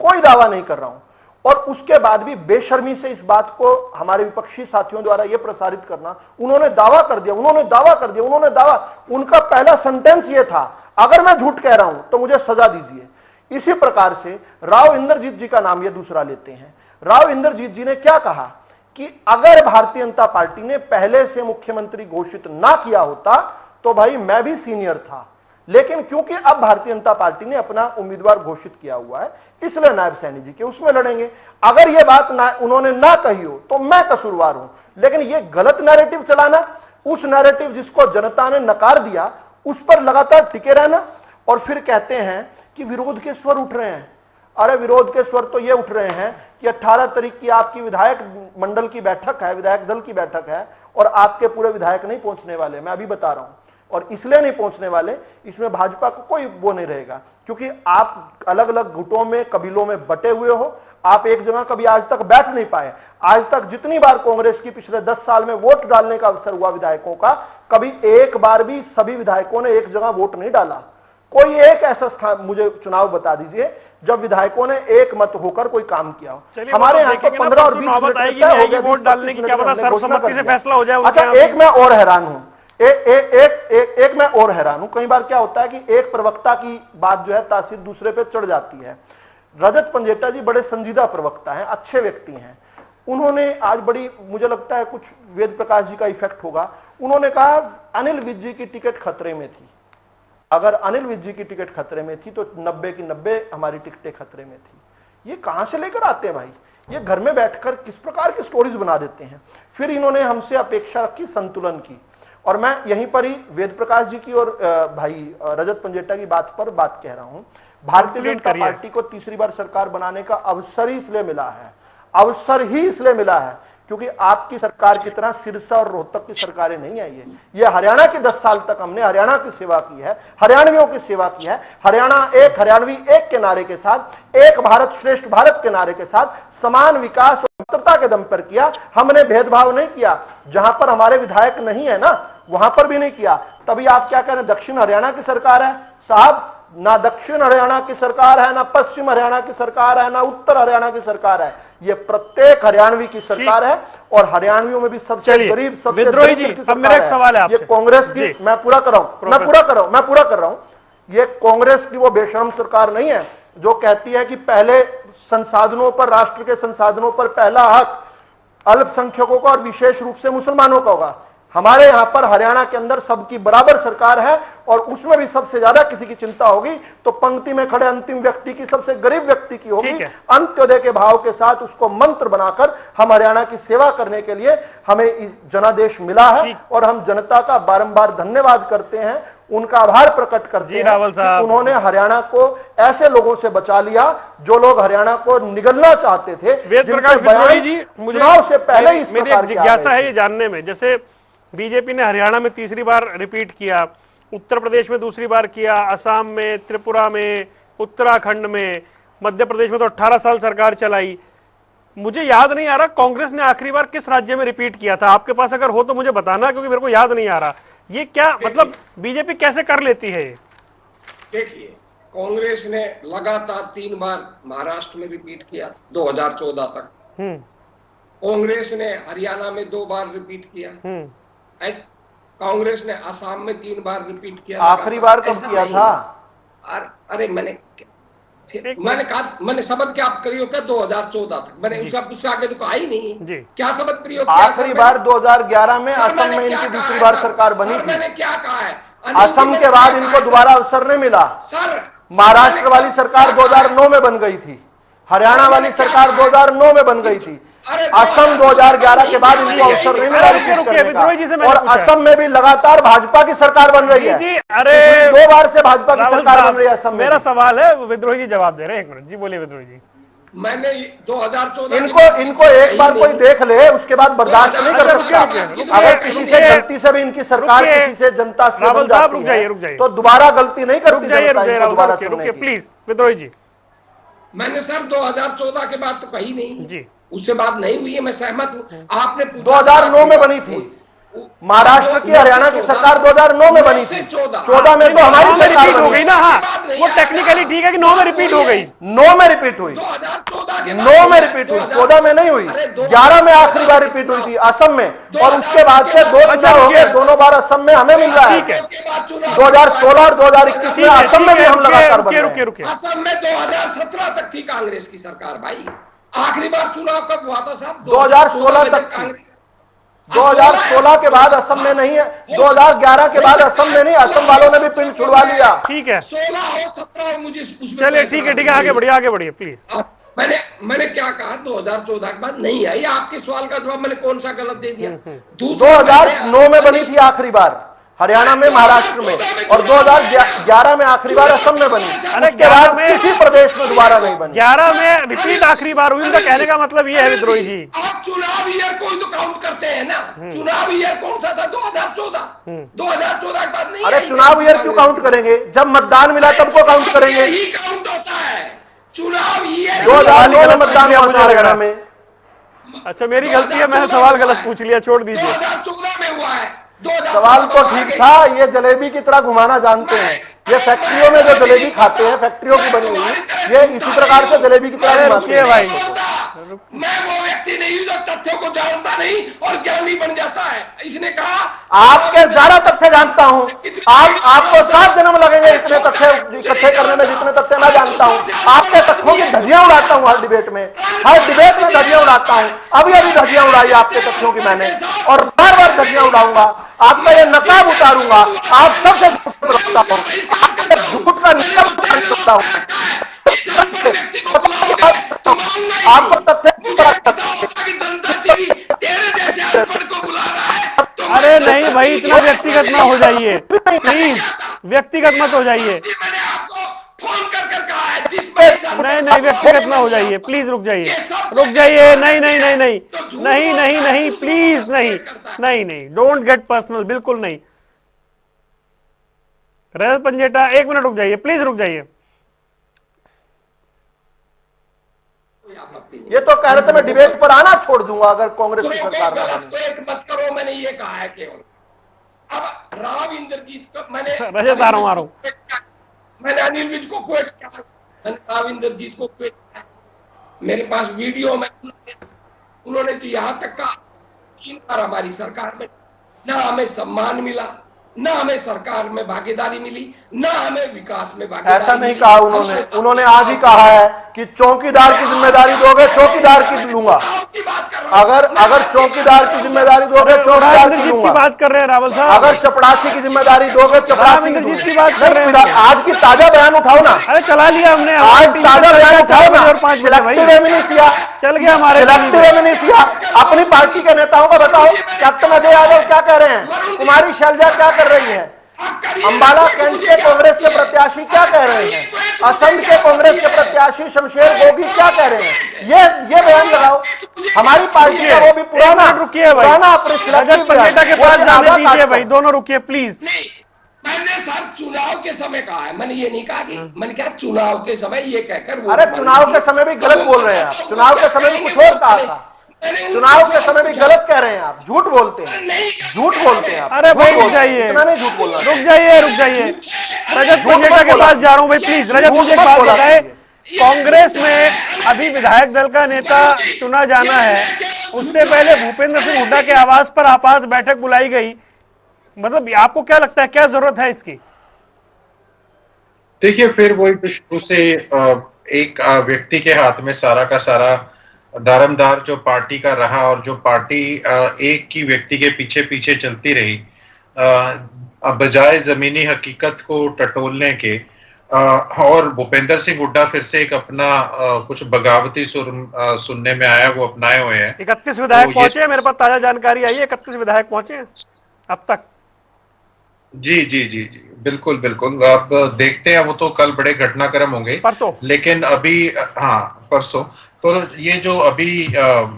कोई दावा नहीं कर रहा हूं। और उसके बाद भी बेशर्मी से इस बात को हमारे विपक्षी साथियों द्वारा यह प्रसारित करना, उन्होंने दावा कर दिया, उन्होंने दावा कर दिया, उन्होंने दावा, उनका पहला सेंटेंस ये था अगर मैं झूठ कह रहा हूं तो मुझे सजा दीजिए। इसी प्रकार से राव इंद्रजीत जी का नाम ये दूसरा लेते हैं। राव इंद्रजीत जी ने क्या कहा कि अगर भारतीय जनता पार्टी ने पहले से मुख्यमंत्री घोषित ना किया होता तो भाई मैं भी सीनियर था, लेकिन क्योंकि अब भारतीय जनता पार्टी ने अपना उम्मीदवार घोषित किया हुआ है इसलिए नायब सैनी जी के उसमें लड़ेंगे। अगर यह बात उन्होंने ना कही हो तो मैं कसूरवार हूं। लेकिन यह गलत नैरेटिव चलाना, उस नैरेटिव जिसको जनता ने नकार दिया उस पर लगातार टिके रहना, और फिर कहते हैं कि विरोध के स्वर उठ रहे हैं। अरे विरोध के स्वर तो ये उठ रहे हैं कि 18 तारीख की आपकी विधायक मंडल की बैठक है, विधायक दल की बैठक है, और आपके पूरे विधायक नहीं पहुंचने वाले। मैं अभी बता रहा हूं, और इसलिए नहीं पहुंचने वाले, इसमें भाजपा को कोई वो नहीं रहेगा क्योंकि आप अलग अलग गुटों में, कबीलों में बटे हुए हो। आप एक जगह कभी आज तक बैठ नहीं पाए। आज तक जितनी बार कांग्रेस की पिछले 10 साल में वोट डालने का अवसर हुआ विधायकों का, कभी एक बार भी सभी विधायकों ने एक जगह वोट नहीं डाला। कोई एक ऐसा स्थान मुझे चुनाव बता दीजिए जब विधायकों ने एक मत होकर कोई काम किया हो। हमारे यहाँ तो 15 और 20 मिनट वोट डालने की क्या पता सर्वसम्मति से फैसला हो जाए। अच्छा, एक मैं और हैरान हूं, एक मैं और हैरान हूं। कई बार क्या होता है कि एक प्रवक्ता की बात जो है तासीर दूसरे पे चढ़ जाती है। रजत पंजेटा जी बड़े संजीदा प्रवक्ता हैं, अच्छे व्यक्ति हैं। उन्होंने आज बड़ी, मुझे लगता है कुछ वेद प्रकाश जी का इफेक्ट होगा, उन्होंने कहा अनिल विज जी की टिकट खतरे में थी। अगर अनिल विज जी की टिकट खतरे में थी तो 90 की 90 हमारी टिकटें खतरे में थी। ये कहां से लेकर आते हैं भाई? ये घर में बैठकर किस प्रकार की स्टोरीज बना देते हैं। फिर इन्होंने हमसे अपेक्षा रखी संतुलन की, और मैं यहीं पर ही वेद प्रकाश जी की और भाई रजत पंजेटा की बात पर बात कह रहा हूं। भारतीय जनता पार्टी को तीसरी बार सरकार बनाने का अवसर ही इसलिए मिला है, अवसर ही इसलिए मिला है क्योंकि आपकी सरकार की तरह सिरसा और रोहतक की सरकारें नहीं आई है। ये हरियाणा की 10 साल तक हमने हरियाणा की सेवा की है, हरियाणवियों की सेवा की है। हरियाणा एक, हरियाणवी एक के नारे के साथ, एक भारत श्रेष्ठ भारत के नारे के साथ समान विकास और मित्रता के दम पर किया। हमने भेदभाव नहीं किया। जहां पर हमारे विधायक नहीं है ना, वहां पर भी नहीं किया। तभी आप क्या कह रहे हैं दक्षिण हरियाणा की सरकार है? साहब, ना दक्षिण हरियाणा की सरकार है, ना पश्चिम हरियाणा की सरकार है, ना उत्तर हरियाणा की सरकार है। ये प्रत्येक हरियाणवी की सरकार है, और हरियाणवियों में भी सबसे गरीब, सबसे विद्रोही जी, अब मेरा एक सवाल है आपसे। ये कांग्रेस की, मैं पूरा कर रहा हूं, ये कांग्रेस की वो बेशरम सरकार नहीं है जो कहती है कि पहले संसाधनों पर, राष्ट्र के संसाधनों पर पहला हक अल्पसंख्यकों का और विशेष रूप से मुसलमानों का होगा। हमारे यहां पर हरियाणा के अंदर सबकी बराबर सरकार है, और उसमें भी सबसे ज्यादा किसी की चिंता होगी तो पंक्ति में खड़े अंतिम व्यक्ति की, सबसे गरीब व्यक्ति की होगी। अंत्योदय के भाव के साथ उसको मंत्र बनाकर हम हरियाणा की सेवा करने के लिए हमें जनादेश मिला है, और हम जनता का बारंबार धन्यवाद करते हैं, उनका आभार प्रकट करते हैं कि उन्होंने हरियाणा को ऐसे लोगों से बचा लिया जो लोग हरियाणा को निगलना चाहते थे। चुनाव से पहले इस प्रकार की जिज्ञासा है ये जानने में, जैसे बीजेपी ने हरियाणा में तीसरी बार रिपीट किया, उत्तर प्रदेश में दूसरी बार किया, असम में, त्रिपुरा में, उत्तराखंड में, मध्य प्रदेश में तो 18 साल सरकार चलाई। मुझे याद नहीं आ रहा कांग्रेस ने आखिरी बार किस राज्य में रिपीट किया था। आपके पास अगर हो तो मुझे बताना, क्योंकि मेरे को याद नहीं आ रहा। ये क्या मतलब बीजेपी कैसे कर लेती है? देखिए, कांग्रेस ने लगातार 3 बार महाराष्ट्र में रिपीट किया 2014 तक। कांग्रेस ने हरियाणा में 2 बार रिपीट किया। कांग्रेस ने असम में 3 बार रिपीट किया। आखिरी बार कब किया था? अरे मैंने कहा, मैंने शपथ क्या आप करियो क्या 2014 तक, मैंने उससे आगे तो कहा ही नहीं। क्या शपथ प्रयोग किया? आखिरी बार 2011 में असम में इनकी दूसरी बार सरकार बनी थी। मैंने क्या कहा है? असम के बाद इनको दोबारा अवसर नहीं मिला। सर, महाराष्ट्र वाली सरकार 2009 में बन गई थी, हरियाणा वाली सरकार 2009 में बन गई थी। अरे असम 2011 के बाद इनको अवसर नहीं मिला रिपीट रुकिए, करने विद्रोही जी से का, मैंने और पूछा। असम में भी लगातार भाजपा की सरकार बन रही है। जी, अरे पिछली 2 बार से भाजपा की रावल सरकार साहब, बन रही है असम में। मेरा सवाल है, विद्रोही जी जवाब दे रहे हैं, 1 मिनट जी, बोलिए विद्रोही जी। मैंने 2014 इनको एक बार कोई देख ले, उसके बाद बर्दाश्त नहीं कर सकता। अगर किसी से गलती से भी इनकी सरकार रुकिए, किसी से जनता से रावल बन साहब, जाती रुक जाइए, है रुक जाइए। तो दोबारा गलती नहीं रुक करती जाइए, जनता रुक जाइए, इनको रावल दोबारा साहब, चुनने रुकिए की। प्लीज विद्रोही जी। मैंने सर 2014 के बाद तो कही नहीं जी। उससे बात नहीं हुई है, मैं सहमत हूँ। आपने पूछा 2009 में बनी थी, महाराष्ट्र की हरियाणा की सरकार 2009 में बनी थी, 14 में तो हमारी सरकार रिपीट हो बनी। गई ना। हाँ, वो टेक्निकली ठीक है कि 9 में रिपीट हो गई। 9 में रिपीट हुई, 2014 के 9 में रिपीट हुई, 14 में नहीं हुई, 11 में आखिरी बार रिपीट हुई थी असम में, और उसके बाद से 2 चुनाव हो गए, दोनों बार असम में हमें मिल रहा है। ठीक है। 2016 और 2021 में असम में भी हम लगातार बन रहे हैं। रुकिए। असम में 2017 तक थी कांग्रेस की सरकार भाई। आखिरी बार चुनाव कब हुआ था साहब? 2016 तक थी। 2016 के बाद असम में नहीं है, 2011 के बाद असम में नहीं, असम वालों ने भी पिंड छुड़वा लिया। ठीक है, 16 हो 17 हो, मुझे उसमें चलिए ठीक है, आगे बढ़िए प्लीज। मैंने क्या कहा 2014 के बाद नहीं आई। आपके सवाल का जवाब मैंने कौन सा गलत दे दिया? 2009 में बनी थी आखिरी बार हरियाणा में, महाराष्ट्र में, और 2011 में आखिरी बार असम में बनी। अरे उसके बाद 11 में किसी प्रदेश में दोबारा नहीं बनी। 11 में रिपीट आखिरी बार हुई, उनका कहने का मतलब ये है विद्रोही जी। आप चुनाव ईयर को तो काउंट करते हैं ना। चुनाव ईयर कौन सा था? 2014। 2014 के बाद नहीं। अरे चुनाव ईयर क्यों काउंट करेंगे? जब मतदान मिला तब को काउंट करेंगे। यही काउंट होता है चुनाव ईयर। 2009 में मतदान हुआ था हरियाणा में। अच्छा, मेरी गलती है, मैंने सवाल गलत पूछ लिया, छोड़ दीजिए। 2014 में हुआ है। सवाल तो ठीक था, ये जलेबी की तरह घुमाना जानते हैं। ये फैक्ट्रियों में जो जलेबी खाते हैं, फैक्ट्रियों की बनी हुई, ये इसी प्रकार से जलेबी की तरह घुमाते रुकिए हैं। भाई। मैं वो व्यक्ति नहीं हूं जो तथ्यों को जानता नहीं और ज्ञानी बन जाता है। इसने कहा आपके ज्यादा तथ्य जानता हूं। आपको 7 जन्म लगेंगे इतने तथ्य इकट्ठे करने में जितने तथ्य मैं जानता हूं। आपके तथ्यों की धज्जियां उड़ाता हूं हर डिबेट में धज्जियां उड़ाता हूं। अभी धज्जियां उड़ाई आपके तथ्यों की मैंने, और बार बार धज्जियां उड़ाऊंगा। आपका ये नकाब उतारूंगा, आप सबसे झूठ रखता हूं, आपके झूठ का नकाब उतारूंगा हूं। आपको तथ्य अरे नहीं भाई, इतना व्यक्तिगत ना हो जाइए प्लीज, व्यक्तिगत मत हो जाइए। मैंने आपको फोन कर कहा है जिस नहीं, व्यक्तिगत ना हो जाइए प्लीज, रुक जाइए। नहीं, प्लीज नहीं, डोंट गेट पर्सनल, बिल्कुल नहीं। रजत पंजेटा 1 मिनट रुक जाइए, प्लीज रुक जाइए। ये तो कह रहे थे मैं डिबेट पर आना छोड़ दूंगा अगर कांग्रेस की सरकार में बनी। मत करो, मैंने ये कहा है केवल। अब राव इंद्रजीत को मैंने रजत आ रहा हूं। मैंने अनिल विज को क्वेट किया, मैंने राव इंद्रजीत को क्वेट किया। मेरे पास वीडियो में उन्होंने तो यहां तक कहा 3 बार हमारी सरकार में ना हमें सम्मान मिला, ना हमें सरकार में भागीदारी मिली, ना हमें विकास में भागीदारी ऐसा नहीं मिली। कहा उन्होंने आज ही कहा है कि चौकीदार की जिम्मेदारी दोगे, चौकीदार की लूंगा। अगर चौकीदार की जिम्मेदारी दोगे, चौकीदार की लूंगा। बात कर रहे हैं रावल साहब। अगर चपड़ासी की जिम्मेदारी दोगे, चपड़ासी की इंद्रजीत की बात कर रहे हैं। आज की ताजा बयान उठाओ ना। अरे चला लिया हमने, आज ताजा बयान उठाओ ना। और 5 सिलेक्टिव एमिनेसिया चल गया हमारे। सिलेक्टिव एमिनेसिया अपनी पार्टी के नेताओं को बताओ। कैप्टन अजय यादव क्या कह रहे हैं? कुमारी शैलजा क्या कर रही है? अंबाला कैंट के कांग्रेस के प्रत्याशी क्या कह रहे हैं? असम के कांग्रेस के प्रत्याशी शमशेर गोगी क्या कह रहे हैं? ये बयान लगाओ। हमारी पार्टी का वो भी पुराना अपने रजत पंजेटा के पास जाने दीजिए भाई, दोनों रुकिए प्लीज। मैंने सर चुनाव के समय कहा है, मैंने ये नहीं कहा कि मैंने क्या चुनाव के समय ये कहकर। अरे चुनाव के समय भी गलत बोल रहे हैं आप। चुनाव के समय भी कुछ और कहा था। चुनाव के समय भी गलत कह रहे हैं आप, झूठ बोलते हैं आप। अरे भाई रुक जाइए, इतना नहीं झूठ बोलना। रुक जाइए। रजत पंजेटा के पास जा रहा हूं भाई, प्लीज। रजत मुझे एक बात बताए, कांग्रेस में अभी विधायक दल का नेता चुना जाना है, उससे पहले भूपेंद्र सिंह हुड्डा के आवास पर आपात बैठक बुलाई गई। मतलब आपको क्या लगता है, क्या जरूरत है इसकी? देखिए, फिर वही शुरू से एक व्यक्ति के हाथ में सारा का सारा दारमदार जो पार्टी का रहा, और जो पार्टी एक ही व्यक्ति के पीछे पीछे चलती रही, बजाय जमीनी हकीकत को टटोलने के, और भूपेंद्र सिंह हुड्डा फिर से एक अपना कुछ बगावती सुर सुनने में आया, वो अपनाए हुए हैं। 31 विधायक तो ये पहुंचे हैं, मेरे पास ताजा जानकारी आई है, 31 विधायक पहुंचे हैं अब तक। जी जी जी जी, बिल्कुल बिल्कुल। अब देखते हैं, वो तो कल बड़े घटनाक्रम होंगे, परसों। लेकिन अभी हाँ परसों। तो ये जो अभी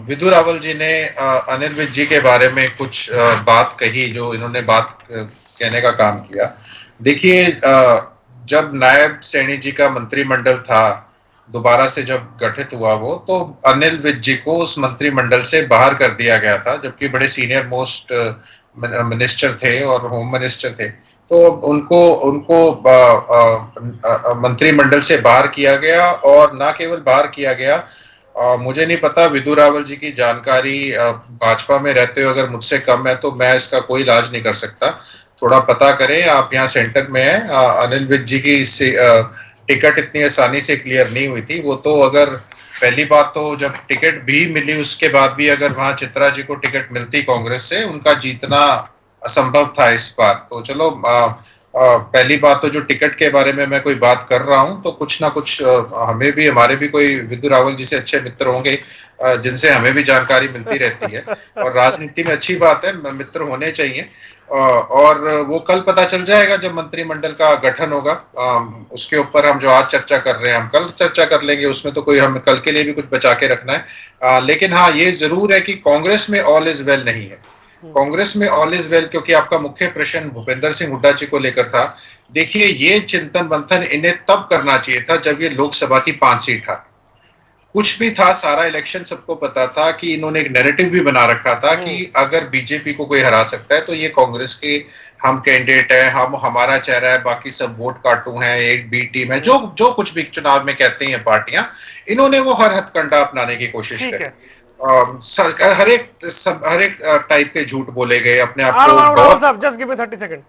विधु रावल जी ने अनिल विज जी के बारे में कुछ बात कही, जो इन्होंने बात कहने का काम किया। देखिए, जब नायब सैनी जी का मंत्रिमंडल था, दोबारा से जब गठित हुआ वो, तो अनिल विज जी को उस मंत्रिमंडल से बाहर कर दिया गया था, जबकि बड़े सीनियर मोस्ट मिनिस्टर थे और होम मिनिस्टर थे। तो उनको उनको मंत्रिमंडल से बाहर किया गया, और ना केवल बाहर किया गया, मुझे नहीं पता, विधु रावल जी की जानकारी भाजपा में रहते हुए अगर मुझसे कम है तो मैं इसका कोई इलाज नहीं कर सकता। थोड़ा पता करें, आप यहाँ सेंटर में हैं। अनिल विज जी की टिकट इतनी आसानी से क्लियर नहीं हुई थी। वो तो अगर पहली बात तो जब टिकट भी मिली उसके बाद भी अगर वहां चित्रा जी को टिकट मिलती कांग्रेस से, उनका जीतना असंभव था इस बार। तो चलो, पहली बात तो जो टिकट के बारे में मैं कोई बात कर रहा हूं, तो कुछ ना कुछ हमें भी, हमारे भी कोई विधु रावल जी से अच्छे मित्र होंगे जिनसे हमें भी जानकारी मिलती रहती है। और राजनीति में अच्छी बात है, मित्र होने चाहिए। और वो कल पता चल जाएगा जब मंत्रिमंडल का गठन होगा। उसके ऊपर हम जो आज चर्चा कर रहे हैं, हम कल चर्चा कर लेंगे। उसमें तो कोई, हम कल के लिए भी कुछ बचा के रखना है। लेकिन हाँ, ये जरूर है कि कांग्रेस में ऑल इज वेल नहीं है। कांग्रेस में ऑल इज वेल, क्योंकि आपका मुख्य प्रश्न भूपेंद्र सिंह हुड्डा जी को लेकर था। देखिए, ये चिंतन मंथन इन्हें तब करना चाहिए था जब ये लोकसभा की 5 सीट था। कुछ भी था, सारा इलेक्शन सबको पता था कि इन्होंने एक नैरेटिव भी बना रखा था कि अगर बीजेपी को कोई हरा सकता है तो ये कांग्रेस के हम कैंडिडेट है, हम, हमारा चेहरा है, बाकी सब वोट काटू हैं, एक बी टीम है, जो जो कुछ भी चुनाव में कहते हैं पार्टियां, इन्होंने वो हर हथकंडा अपनाने की कोशिश करी। हर एक टाइप के झूठ बोले गए, अपने आप को बहुत, जस्ट गिव मी 30 सेकंड।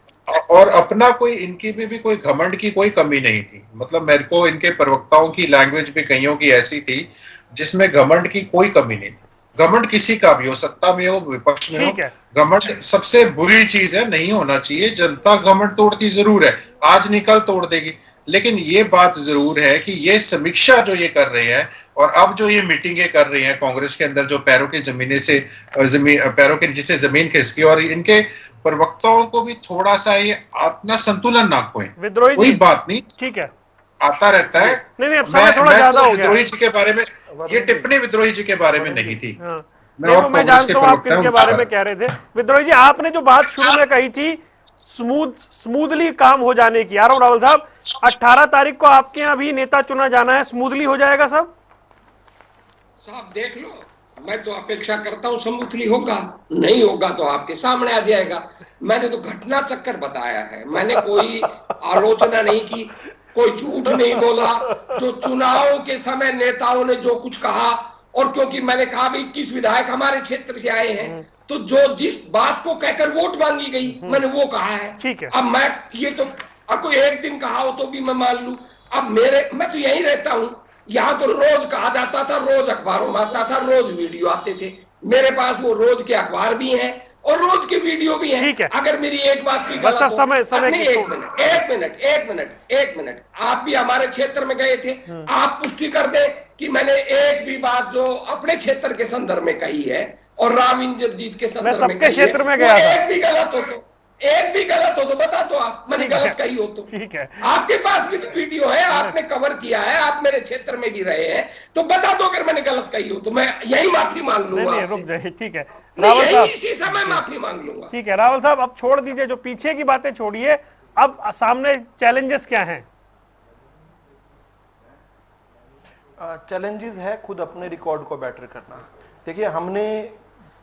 और अपना कोई, इनकी भी कोई घमंड की कोई कमी नहीं थी। मतलब मेरे को इनके प्रवक्ताओं की लैंग्वेज भी कईयों की ऐसी थी जिसमें घमंड की कोई कमी नहीं थी। घमंड किसी का भी हो, सत्ता में हो, विपक्ष में हो, घमंड सबसे बुरी चीज है, नहीं होना चाहिए। जनता घमंड तोड़ती जरूर है, आज नहीं कल तोड़ देगी। लेकिन ये बात जरूर है कि ये समीक्षा जो ये कर रहे हैं, और अब जो ये मीटिंगें कर रही हैं कांग्रेस के अंदर, जो पैरों के पैरों के नीचे से जमीन खिसकी, और इनके प्रवक्ताओं को भी थोड़ा सा ये अपना संतुलन ना खोएं। कोई बात नहीं, ठीक है, आता रहता है। नहीं, अब समय थोड़ा ज्यादा हो गया। विद्रोही जी के बारे में ये टिप्पणी विद्रोही जी के बारे में नहीं थी। मैं जानता हूं आप किसके बारे में कह रहे थे। विद्रोही जी, आपने जो बात शुरू में कही थी स्मूथली काम हो जाने की, आर रावल साहब, 18 तारीख को आपके यहाँ भी नेता चुना जाना है, स्मूथली हो जाएगा सब? साहब देख लो, मैं तो अपेक्षा करता हूं स्मूथली होगा, नहीं होगा तो आपके सामने आ जाएगा। मैंने तो घटना चक्कर बताया है, मैंने कोई आलोचना नहीं की, कोई झूठ नहीं बोला। जो चुनाव के समय नेताओं ने जो कुछ कहा, और क्योंकि मैंने कहा भी 21 विधायक हमारे क्षेत्र से आए हैं, तो जो जिस बात को कहकर वोट मांगी गई मैंने वो कहा है। ठीक है। अब मैं ये तो, अब कोई एक दिन कहा हो तो भी मैं मान लूं। अब मैं तो यहीं रहता हूं, यहाँ तो रोज कहा जाता था, रोज अखबारों में आता था, रोज वीडियो आते थे। मेरे पास वो रोज के अखबार भी हैं और रोज के वीडियो भी हैं। अगर मेरी एक बात भी गलत हो, नहीं, एक मिनट, आप भी हमारे क्षेत्र में गए थे, आप पुष्टि कर दें कि मैंने एक भी बात जो अपने क्षेत्र के संदर्भ में कही है और राम इंद्रजीत के संदर्भ में कही क्षेत्र में है, गया था। एक भी गलत हो तो बता दो आप, मैंने गलत कही हो तो। ठीक है, आपके पास भी तो वीडियो है, आपने कवर किया है, आप मेरे क्षेत्र में भी रहे हैं, तो बता दो अगर मैंने गलत कही हो तो मैं यही माफी मांग लूंगा। नहीं, रुक जाइए, ठीक है रावल साहब, इसी समय माफी मांग लूंगा। ठीक है रावल साहब, अब छोड़ दीजिए, जो पीछे की बातें छोड़िए, अब सामने चैलेंजेस क्या हैं? चैलेंजेस है खुद अपने रिकॉर्ड को बेटर करना। देखिए, हमने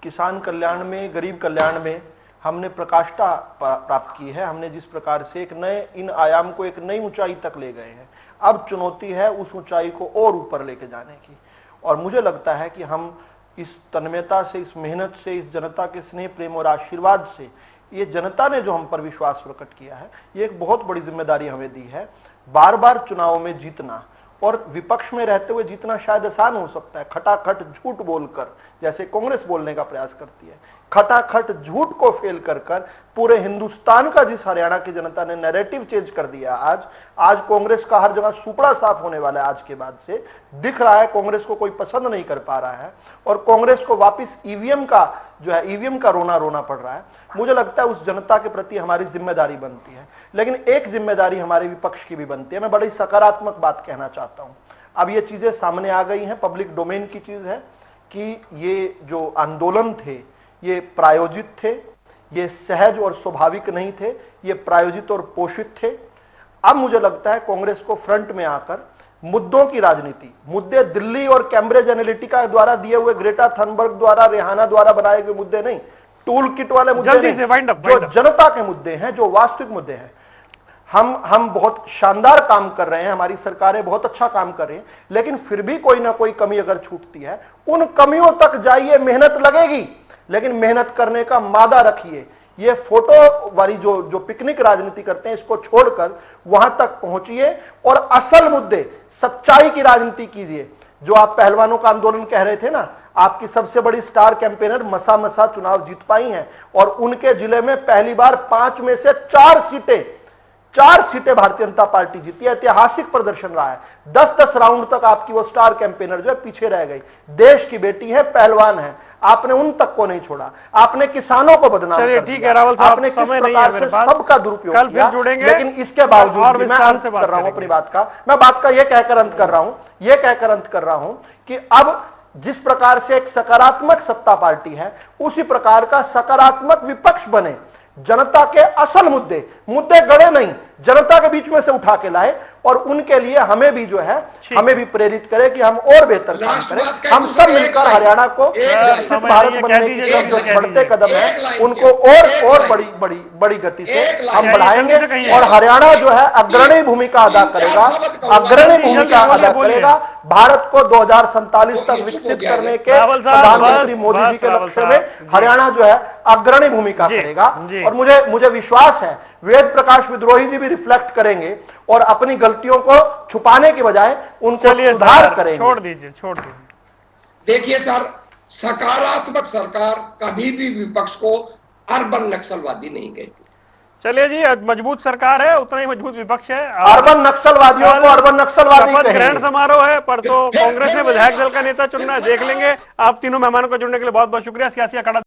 किसान कल्याण में, गरीब कल्याण में हमने प्रकाष्ठा प्राप्त की है। हमने जिस प्रकार से एक नए, इन आयाम को एक नई ऊंचाई तक ले गए हैं, अब चुनौती है उस ऊंचाई को और ऊपर लेके जाने की। और मुझे लगता है कि हम इस तन्मयता से, इस मेहनत से, इस जनता के स्नेह प्रेम और आशीर्वाद से, ये जनता ने जो हम पर विश्वास प्रकट किया है, ये एक बहुत बड़ी जिम्मेदारी हमें दी है। बार बार चुनाव में जीतना और विपक्ष में रहते हुए जीतना शायद आसान हो सकता है, खटाखट झूठ बोलकर, जैसे कांग्रेस बोलने का प्रयास करती है, खटाखट झूठ को फेल कर पूरे हिंदुस्तान का जिस हरियाणा की जनता ने नैरेटिव चेंज कर दिया आज कांग्रेस का हर जगह सुपड़ा साफ होने वाला है। आज के बाद से दिख रहा है कांग्रेस को कोई पसंद नहीं कर पा रहा है और कांग्रेस को वापस ईवीएम का रोना पड़ रहा है। मुझे लगता है उस जनता के प्रति हमारी जिम्मेदारी बनती है, लेकिन एक जिम्मेदारी हमारे विपक्ष की भी बनती है। मैं बड़ी सकारात्मक बात कहना चाहता हूं। अब ये चीजें सामने आ गई हैं, पब्लिक डोमेन की चीज है कि ये जो आंदोलन थे ये प्रायोजित थे, ये सहज और स्वाभाविक नहीं थे, ये प्रायोजित और पोषित थे। अब मुझे लगता है कांग्रेस को फ्रंट में आकर मुद्दों की राजनीति, मुद्दे दिल्ली और कैम्ब्रिज एनालिटिका द्वारा दिए हुए, ग्रेटा थनबर्ग द्वारा, रेहाना द्वारा बनाए गए मुद्दे नहीं, टूल किट वाले मुद्दे जल्दी नहीं, से वाइंड अप, जो जनता के मुद्दे हैं, जो वास्तविक मुद्दे हैं। हम बहुत शानदार काम कर रहे हैं, हमारी सरकारें बहुत अच्छा काम कर रही हैं, लेकिन फिर भी कोई ना कोई कमी अगर छूटती है, उन कमियों तक जाइए, मेहनत लगेगी, लेकिन मेहनत करने का मादा रखिए। ये फोटो वाली जो पिकनिक राजनीति करते हैं, इसको छोड़कर वहां तक पहुंचिए और असल मुद्दे, सच्चाई की राजनीति कीजिए। जो आप पहलवानों का आंदोलन कह रहे थे ना, आपकी सबसे बड़ी स्टार कैंपेनर मसा चुनाव जीत पाई हैं और उनके जिले में पहली बार 5 में से 4 सीटें भारतीय जनता पार्टी जीती है। ऐतिहासिक प्रदर्शन रहा है। 10-10 राउंड तक आपकी वो स्टार कैंपेनर जो है पीछे रह गई। देश की बेटी है, पहलवान है, आपने उन तक को नहीं छोड़ा, आपने किसानों को बदनाम कर ठीक है रावल साहब, आपने किस समय नहीं है प्रकार मेरे से पास, सबका दुरुपयोग कल किया। फिर जुड़ेंगे, लेकिन इसके बावजूद और भी मैं विस्तार अंत से बात कर रहा हूं करेंगे। अपनी बात का, मैं बात का यह कहकर अंत कर रहा हूं कि अब जिस प्रकार से एक सकारात्मक सत्ता पार्टी है, उसी प्रकार का सकारात्मक विपक्ष बने। जनता के असल मुद्दे गड़े नहीं, जनता के बीच में से उठा के लाए और उनके लिए हमें भी जो है, हमें भी प्रेरित करे कि हम और बेहतर काम लास्ट करें। बात का हम सब मिलकर हरियाणा को एक विकसित समय भारत नहीं है, बनने कह की दीजिए, जो कह बढ़ते दीजिए। कदम एक है लाइन उनको एक और लाइन। बड़ी गति से एक लाइन। हम जल्दी बढ़ाएंगे से कहिए। और हरियाणा जो है अग्रणी भूमिका अदा तीन चार करेगा, शब्द कहूंगा। अग्रणी जल्दी भूमिका बोलिए, अदा बोलिए। करेगा। भारत को 2047 तक बोलिए, चुप विकसित हो गया करने है। के रावल साहब, प्रधानमंत्री बस, मोदी जी के रावल लक्ष्य साहब, में जी। हरियाणा जो है अग्रणी भूमिका जी, करेगा। जी। और मुझे विश्वास है वेद प्रकाश विद्रोही जी भी रिफ्लेक्ट करेंगे और अपनी गलतियों को छुपाने के बजाय उनको चलिए सुधार सर, करेंगे। छोड़ दीजिए। देखिए सर, सकारात्मक सरकार कभी भी विपक्ष को अर्बन नक्सलवादी नहीं कहती। चलिए जी, मजबूत सरकार है, उतना ही मजबूत विपक्ष है। अर्बन नक्सलवादियों को अर्बन नक्सलवादी शपथ ग्रहण कहेंगे। समारोह है, परसों कांग्रेस ने विधायक दल का नेता चुनना है, देख लेंगे। आप तीनों मेहमानों को जुड़ने के लिए बहुत बहुत शुक्रिया। सियासी अखाड़ा